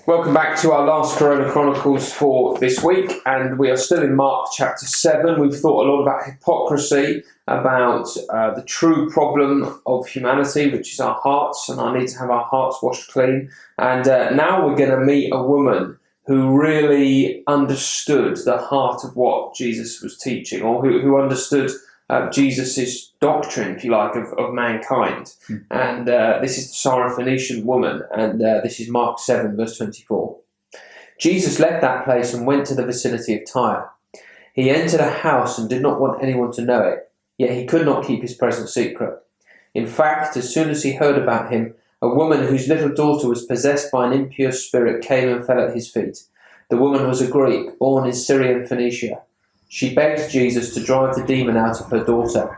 Welcome back to our last Chronicles for this week, and we are still in Mark chapter 7. We've thought a lot about hypocrisy, about the true problem of humanity, which is our hearts, and our need to have our hearts washed clean. And now we're going to meet a woman who really understood the heart of what Jesus was teaching, or who understood Jesus' doctrine, if you like, of mankind. And this is the Syrophoenician woman, and this is Mark 7, verse 24. Jesus left that place and went to the vicinity of Tyre. He entered a house and did not want anyone to know it, yet he could not keep his presence secret. In fact, as soon as he heard about him, a woman whose little daughter was possessed by an impure spirit came and fell at his feet. The woman was a Greek, born in Syrian Phoenicia. She begged Jesus to drive the demon out of her daughter.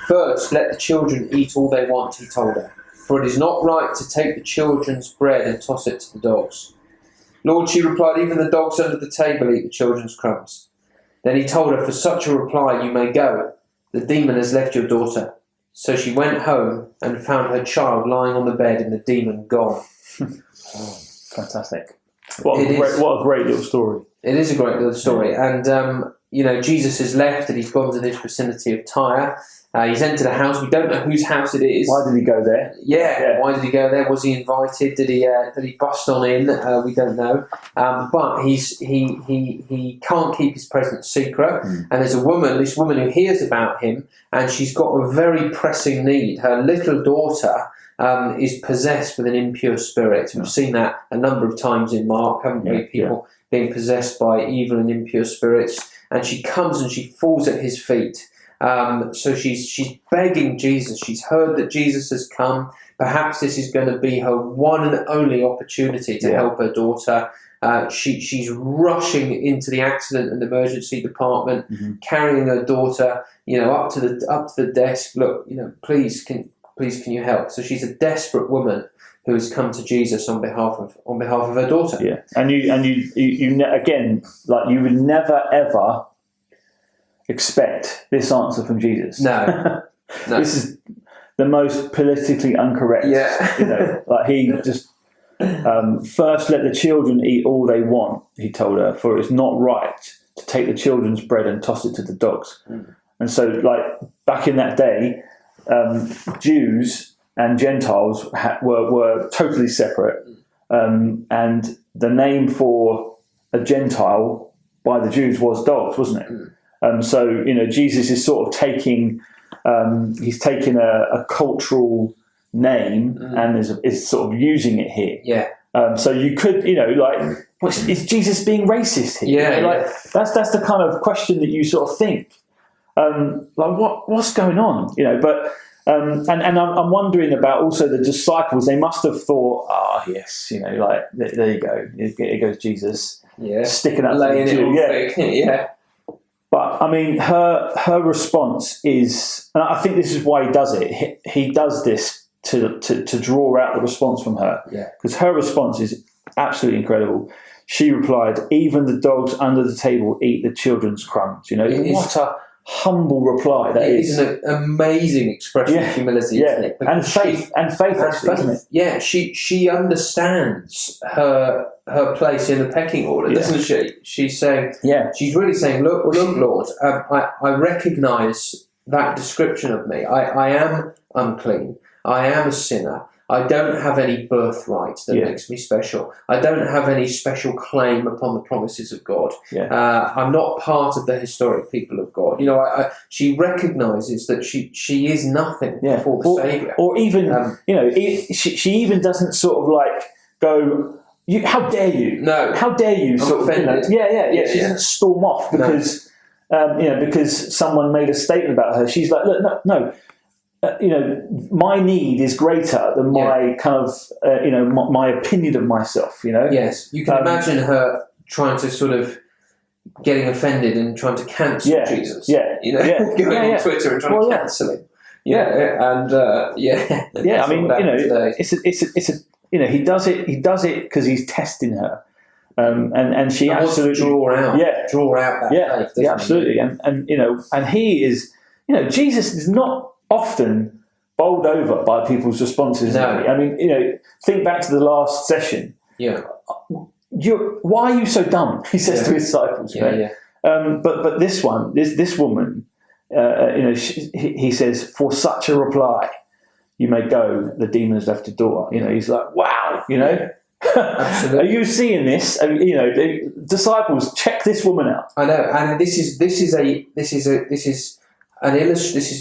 First, let the children eat all they want, he told her, for it is not right to take the children's bread and toss it to the dogs. Lord, she replied, even the dogs under the table eat the children's crumbs. Then he told her, for such a reply you may go. The demon has left your daughter. So she went home and found her child lying on the bed and the demon gone. Fantastic. What a great little story. It is a great little story. And, Jesus has left and he's gone to this vicinity of Tyre. He's entered a house. We don't know whose house it is. Why did he go there? Yeah. Why did he go there? Was he invited? Did he bust on in? We don't know. But he can't keep his presence secret. And there's this woman who hears about him, and she's got a very pressing need. Her little daughter is possessed with an impure spirit. We've seen that a number of times in Mark, haven't we? People being possessed by evil and impure spirits. And she comes and she falls at his feet. So she's begging Jesus. She's heard that Jesus has come. Perhaps this is going to be her one and only opportunity to help her daughter. She's rushing into the accident and emergency department, carrying her daughter, up to the desk. Look, please can you help? So she's a desperate woman who has come to Jesus on behalf of her daughter. Yeah, and you again, like, you would never ever expect this answer from Jesus. No. This is the most politically incorrect. Yeah. Like he just first let the children eat all they want, he told her, for it's not right to take the children's bread and toss it to the dogs. And so, like, back in that day, Jews and Gentiles were totally separate, and the name for a Gentile by the Jews was dogs, wasn't it? So Jesus is sort of taking he's taken a cultural name and is sort of using it here. Yeah. So you could is Jesus being racist here? Yeah. That's the kind of question that you sort of think. What's going on? But. And I'm wondering about also the disciples. They must have thought, yes, there you go. Here goes Jesus, sticking up laying for the Jew. Yeah. But I mean, her response is, and I think this is why he does it. He does this to draw out the response from her, because her response is absolutely incredible. She replied, "Even the dogs under the table eat the children's crumbs." What a humble reply that is. It's an amazing expression of humility, isn't it? And faith, actually, isn't it? Yeah, she understands her place in the pecking order, doesn't she? She's saying, she's really saying, look, Lord, I recognise that description of me. I am unclean. I am a sinner. I don't have any birthright that makes me special. I don't have any special claim upon the promises of God. I'm not part of the historic people of God. She recognises that she is nothing before the Saviour. Or even, she even doesn't sort of like go, how dare you? No. How dare you? I'm offended. She doesn't storm off because, because someone made a statement about her. She's like, look, no. My need is greater than my kind of, my opinion of myself, Yes, you can imagine her trying to sort of getting offended and trying to cancel Jesus. Going on Twitter and trying to cancel him. I mean, he does it because he's testing her. And she absolutely draw out that faith. Absolutely. And he is, Jesus is not often bowled over by people's responses. No. I mean, think back to the last session. Why are you so dumb? He says to his disciples. But this woman, he says, for such a reply, you may go. The demon has left the door. He's like, wow. Absolutely. Are you seeing this? The disciples, check this woman out. I know, and this is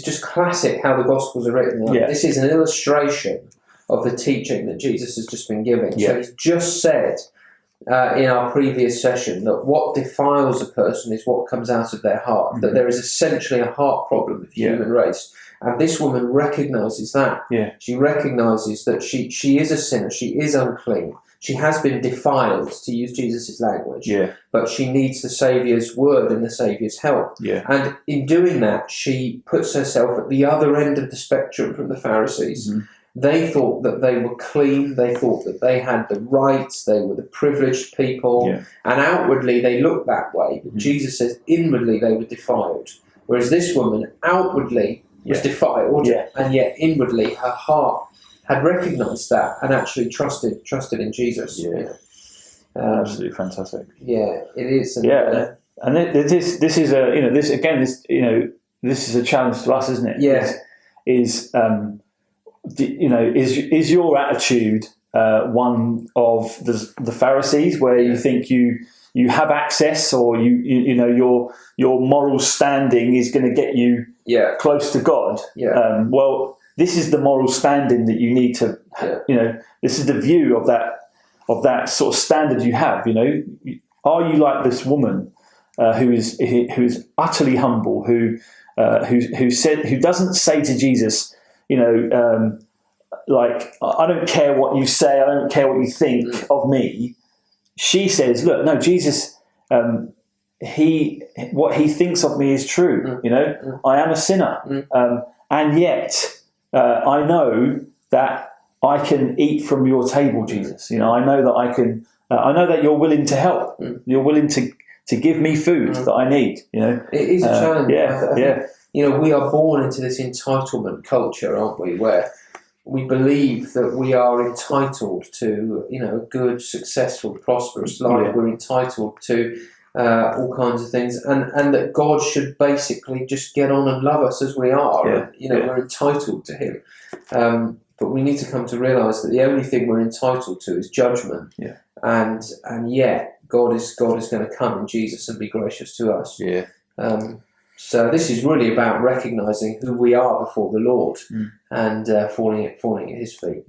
just classic how the Gospels are written. This is an illustration of the teaching that Jesus has just been giving. So he's just said in our previous session that what defiles a person is what comes out of their heart. That there is essentially a heart problem with the human race. And this woman recognises that. She recognises that she is a sinner. She is unclean. She has been defiled, to use Jesus' language. But she needs the Saviour's word and the Saviour's help. And in doing that, she puts herself at the other end of the spectrum from the Pharisees. They thought that they were clean. They thought that they had the rights. They were the privileged people. And outwardly, they looked that way. But Jesus says inwardly they were defiled. Whereas this woman outwardly was defiled, and yet inwardly her heart had recognised that and actually trusted in Jesus. Absolutely fantastic. It is. And this is this is a challenge to us, isn't it? Is your attitude one of the Pharisees, where you think you have access, or your moral standing is going to get you close to God? Well, this is the moral standing that you need to. This is the view of that sort of standard you have. Are you like this woman who is utterly humble, who doesn't say to Jesus, like, I don't care what you say, I don't care what you think of me. She says, look, no, Jesus, what he thinks of me is true. I am a sinner, and yet I know that I can eat from your table, Jesus. I know that I can. I know that you're willing to help. You're willing to give me food that I need. It is a challenge. I think, we are born into this entitlement culture, aren't we? Where we believe that we are entitled to, a good, successful, prosperous life. We're entitled to all kinds of things, and that God should basically just get on and love us as we are. We're entitled to Him. But we need to come to realise that the only thing we're entitled to is judgment. And yet God is going to come in Jesus and be gracious to us. So this is really about recognising who we are before the Lord and falling at His feet.